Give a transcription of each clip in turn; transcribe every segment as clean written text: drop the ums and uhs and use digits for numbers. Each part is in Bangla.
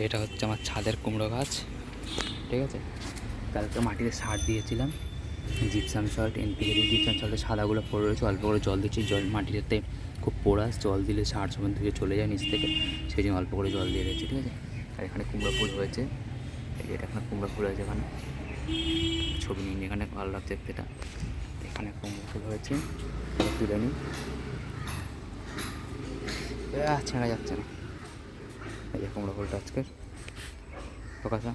এটা হচ্ছে আমার ছাদের কুমড়ো গাছ, ঠিক আছে। কালকে মাটিতে সার দিয়েছিলাম, জিপসাম সল্ট, এনপিকে দিয়ে। জিপসাম সল্টের সাদাগুলো পড়ে রয়েছে, অল্প করে জল দিচ্ছি। জল মাটিতে খুব পোড়াস, জল দিলে সার সমান ধুয়ে চলে যায় নিচ থেকে, সেই জন্য অল্প করে জল দিয়ে রয়েছে, ঠিক আছে। আর এখানে কুমড়ো ফুল হয়েছে, এই যে এটা এখানে কুমড়ো ফুল হয়েছে, এখানে ছবি নিয়ে এখানে ভালো লাগছে দেখতে। এখানে কুমড়ো ফুল হয়েছে, তুলে নিই, ছেঁড়া যাচ্ছে না। এই যে কুমড়ো ফুলটা আজকের প্রকাশা,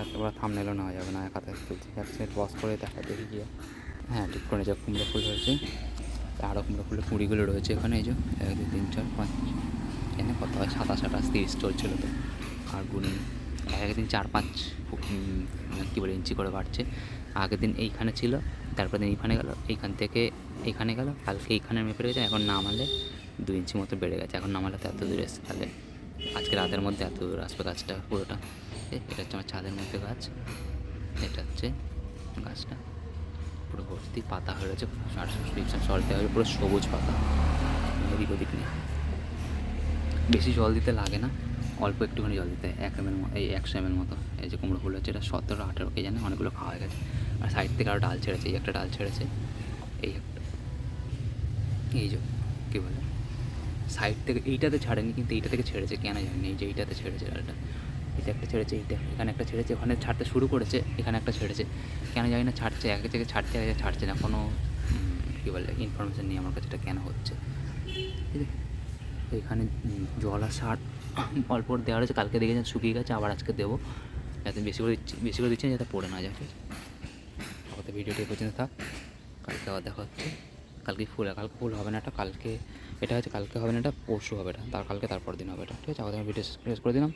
এতবার থামনেলও নেওয়া যাবে না, এক হাতে তুলছি, যাচ্ছে বস করে দেখা দেখি গিয়ে। হ্যাঁ, ঠিক করে যে কুমড়ো ফুল হয়েছে, আরও কুমড়ো ফুলের কুড়িগুলো রয়েছে এখানে। এই যে 1 2 3 4 5, এখানে কত হয় 27 28 30 চলছিল তো, আর গুনি একদিন 4 5 কী বলে ইঞ্চি করে বাড়ছে। আগের দিন এইখানে ছিল, তারপর দিন এইখানে গেল, এইখান থেকে এইখানে গেল, কালকে এইখানে মেপে গেছে, এখন নামালে 2 ইঞ্চি মতো বেড়ে গেছে। এখন নামালে তো এত দূর এসে, তাহলে আজকে রাতের মধ্যে এত দূর আসবে গাছটা পুরোটা। এটা হচ্ছে আমার ছাদের মধ্যে গাছ, এটা হচ্ছে গাছটা পুরো ভর্তি পাতা হয়ে রয়েছে, সল্ট দেওয়া হয়েছে, পুরো সবুজ পাতা, এদিক ওদিক নেই। বেশি জল দিতে লাগে না, অল্প একটুখানি জল দিতে হয়, 1 ml, এই 100 ml মতো। এই যে কুমড়ো ফুল হচ্ছে, এটা 17 18 কে জানে, অনেকগুলো খাওয়া হয়ে গেছে। আর সাইড থেকে আরও ডাল ছেড়েছে, এই একটা ডাল ছেড়েছে, এই একটা, এই যে কী বলে সাইড থেকে এইটাতে ছাড়েনি, কিন্তু এইটা থেকে ছেড়েছে, কেন জানি, এই যে এইটাতে ছেড়েছে ডালটা, এটা একটা ছেড়েছে, এইটা এখানে একটা ছেড়েছে, ওখানে ছাড়তে শুরু করেছে, এখানে একটা ছেড়েছে, কেন জানি না ছাড়ছে, এক জায়গায় ছাড়ছে, এক জায়গায় ছাড়ছে না, কোনো কী বলে ইনফরমেশান নেই আমার কাছে এটা কেন হচ্ছে, ঠিক আছে। এখানে জল আর সার অল্প করে দেওয়া রয়েছে, কালকে দেখেছেন শুকিয়ে গেছে, আবার আজকে দেবো, যাতে বেশি করে দিচ্ছি যাতে পড়ে না যায়, ঠিক আছে। আমাদের ভিডিওটি পর্যন্ত থাক, কালকে আবার দেখা হচ্ছে। কালকে ফুল হবে না এটা, কালকে এটা হচ্ছে, কালকে হবে না এটা, পরশু হবে এটা, কালকে তারপর দিন হবে এটা, ঠিক আছে। আমাদের ভিডিও শেষ করে দিলাম।